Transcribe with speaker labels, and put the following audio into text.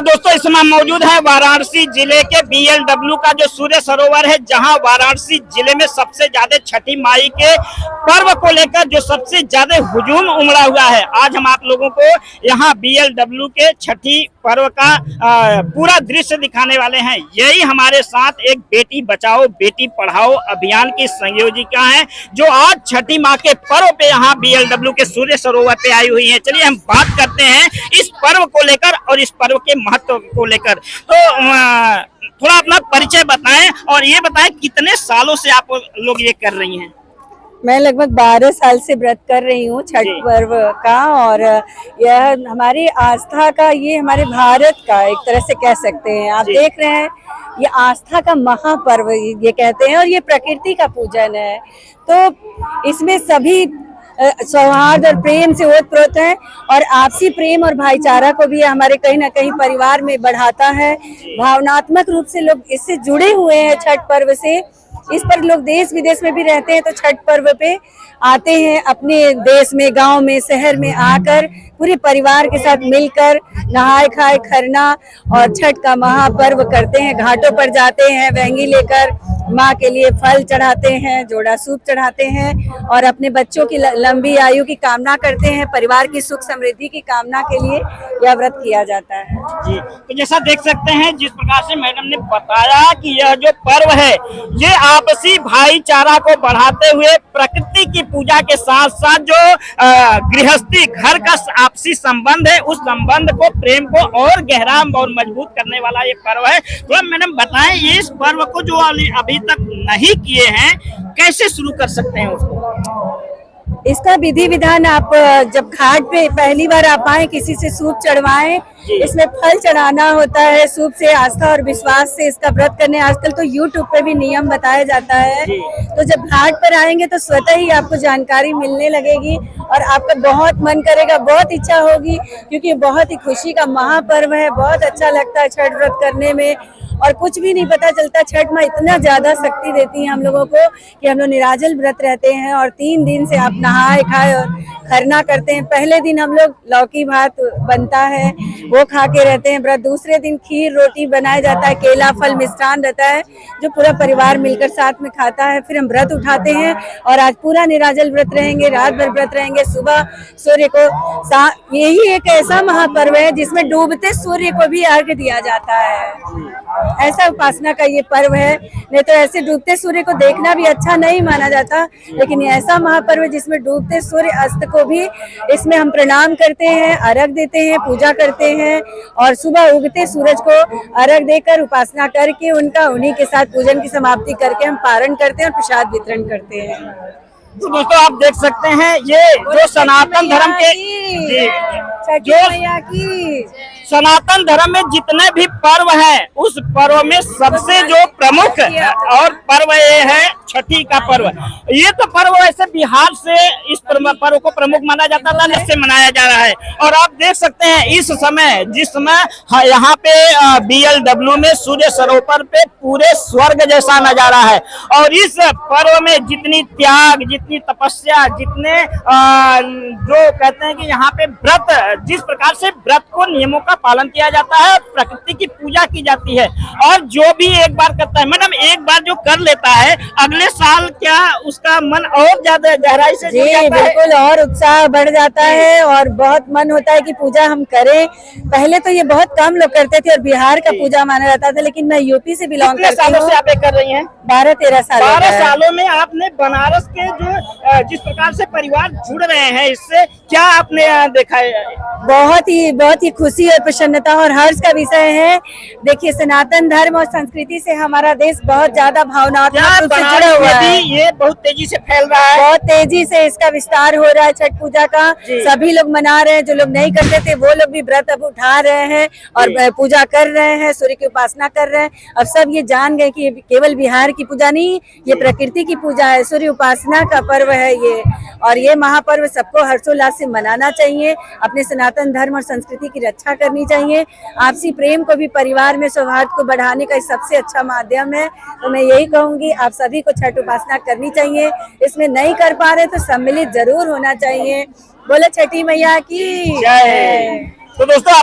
Speaker 1: दोस्तों इस समय मौजूद है वाराणसी जिले के BLW का जो सूर्य सरोवर है, जहां वाराणसी जिले में सबसे ज्यादा छठी माई के पर्व को लेकर जो सबसे ज्यादा हुजूम उमड़ा हुआ है। आज हम आप लोगों को यहां BLW के छठी पर्व का पूरा दृश्य दिखाने वाले हैं। यही हमारे साथ एक बेटी बचाओ बेटी पढ़ाओ अभियान की संयोजिका है, जो आज छठी माँ के पर्व पे यहाँ BLW के सूर्य सरोवर पे आई हुई है। चलिए हम बात करते हैं इस पर्व को लेकर और इस पर्व के महत्व को लेकर। तो थोड़ा अपना परिचय बताएं और ये बताएं कितने सालों से आप लोग ये कर रही हैं।
Speaker 2: मैं लगभग 12 साल से व्रत कर रही हूँ छठ पर्व का, और यह हमारी आस्था का, ये हमारे भारत का एक तरह से कह सकते हैं। आप देख रहे हैं ये आस्था का महापर्व ये कहते हैं, और ये प्रकृति का पूजन है। तो इसमें सभी सौहार्द और प्रेम से ओतप्रोत है, और आपसी प्रेम और भाईचारा को भी हमारे कहीं ना कहीं परिवार में बढ़ाता है। भावनात्मक रूप से लोग इससे जुड़े हुए हैं छठ पर्व से। इस पर लोग देश विदेश में भी रहते हैं, तो छठ पर्व पे आते हैं, अपने देश में, गांव में, शहर में आकर पूरे परिवार के साथ मिलकर नहाए खाए खरना और छठ का महापर्व करते हैं। घाटों पर जाते हैं, वेंगी लेकर माँ के लिए फल चढ़ाते हैं, जोड़ा सूप चढ़ाते हैं, और अपने बच्चों की लंबी आयु की कामना करते हैं। परिवार की सुख समृद्धि की कामना के लिए यह व्रत किया जाता है
Speaker 1: जी। तो जैसा देख सकते हैं, जिस प्रकार से मैडम ने बताया कि यह जो पर्व है ये आपसी भाईचारा को बढ़ाते हुए प्रकृति की पूजा के साथ साथ जो गृहस्थी घर का आपसी संबंध है, उस संबंध को, प्रेम को और गहरा और मजबूत करने वाला ये पर्व है। तो मैडम बताएं, इस पर्व को जो अभी तक नहीं किए हैं कैसे शुरू कर सकते हैं उसको?
Speaker 2: इसका विधि विधान, आप जब घाट पे पहली बार आप आए, किसी से सूप चढ़वाएं। इसमें फल चढ़ाना होता है। सूप से आस्था और विश्वास से इसका व्रत करने, आजकल तो YouTube पे भी नियम बताया जाता है। तो जब घाट पर आएंगे तो स्वतः ही आपको जानकारी मिलने लगेगी और आपका बहुत मन करेगा, बहुत इच्छा होगी, क्योंकि बहुत ही खुशी का महापर्व है। बहुत अच्छा लगता है छठ व्रत करने में, और कुछ भी नहीं पता चलता। छठ माँ इतना ज्यादा शक्ति देती है हम लोगों को कि हम लोग निराजल व्रत रहते हैं, और 3 दिन से आप नहाए खाए और खरना करते हैं। पहले दिन हम लोग लौकी भात बनता है, वो खा के रहते हैं व्रत। दूसरे दिन खीर रोटी बनाया जाता है, केला फल मिष्ठान रहता है, जो पूरा परिवार मिलकर साथ में खाता है। फिर हम व्रत उठाते हैं और आज पूरा निराजल व्रत रहेंगे, रात भर व्रत रहेंगे। सुबह सूर्य को यही एक ऐसा महापर्व है जिसमें डूबते सूर्य को भी अर्घ दिया जाता है। ऐसा उपासना का ये पर्व है। नहीं तो ऐसे डूबते सूर्य को देखना भी अच्छा नहीं माना जाता, लेकिन ये ऐसा महापर्व है जिसमें डूबते सूर्य अस्त को भी इसमें हम प्रणाम करते हैं, अर्घ देते हैं, पूजा करते हैं, और सुबह उगते सूरज को अर्घ देकर उपासना करके उन्हीं के साथ पूजन की समाप्ति करके हम पारण करते हैं और प्रसाद वितरण करते हैं।
Speaker 1: तो दोस्तों आप देख सकते हैं, ये जो सनातन धर्म के सनातन धर्म में जितने भी पर्व हैं, उस पर्व में सबसे जो प्रमुख और पर्व ये है छठी का पर्व। ये तो पर्व वैसे बिहार से इस पर्व को प्रमुख माना जाता था, जिससे मनाया जा रहा है। और आप देख सकते हैं इस समय, जिस समय यहाँ पे BLW में सूर्य सरोवर पे पूरे स्वर्ग जैसा नजारा है, और इस पर्व में जितनी त्याग, जितनी तपस्या, जितने जो कहते हैं कि यहाँ पे व्रत, जिस प्रकार से व्रत को नियमों का पालन किया जाता है, प्रकृति की पूजा की जाती है, और जो भी एक बार करता है, मैडम एक बार जो कर लेता है, अगले साल क्या उसका मन और ज्यादा गहराई से जुड़ जाता है?
Speaker 2: बिल्कुल, और उत्साह बढ़ जाता है, और बहुत मन होता है कि पूजा हम करें। पहले तो ये बहुत कम लोग करते थे और बिहार का पूजा माना जाता था, लेकिन मैं यूपी से बिलोंग करती हूँ।
Speaker 1: सालों से आप कर रही हैं?
Speaker 2: 12-13 साल।
Speaker 1: 12 सालों में आपने बनारस के जो जिस प्रकार से परिवार जुड़ रहे हैं, इससे क्या आपने देखा है?
Speaker 2: बहुत ही खुशी और प्रसन्नता और हर्ष का विषय है। देखिए, सनातन धर्म और संस्कृति से हमारा देश बहुत ज्यादा भावनात्मक रूप से जुड़ा हुआ है।
Speaker 1: ये बहुत तेजी से फैल रहा है,
Speaker 2: बहुत तेजी से इसका विस्तार हो रहा है। छठ पूजा का सभी लोग मना रहे हैं, जो लोग नहीं करते थे वो लोग भी व्रत अब उठा रहे हैं और पूजा कर रहे हैं, सूर्य की उपासना कर रहे हैं। अब सब ये जान गए कि केवल बिहार की पूजा नहीं, ये प्रकृति की पूजा है, सूर्य उपासना का पर्व है ये। और ये महापर्व सबको हर्षोल्लास से मनाना चाहिए। अपने सनातन धर्म और संस्कृति की रक्षा करनी चाहिए। आपसी प्रेम को भी, परिवार में सौहार्द को बढ़ाने का सबसे अच्छा माध्यम है। तो मैं यही कहूंगी, आप सभी को छठ उपासना करनी चाहिए। इसमें नहीं कर पा रहे तो सम्मिलित जरूर होना चाहिए। बोले छठी मैया की जय।
Speaker 1: तो दोस्तों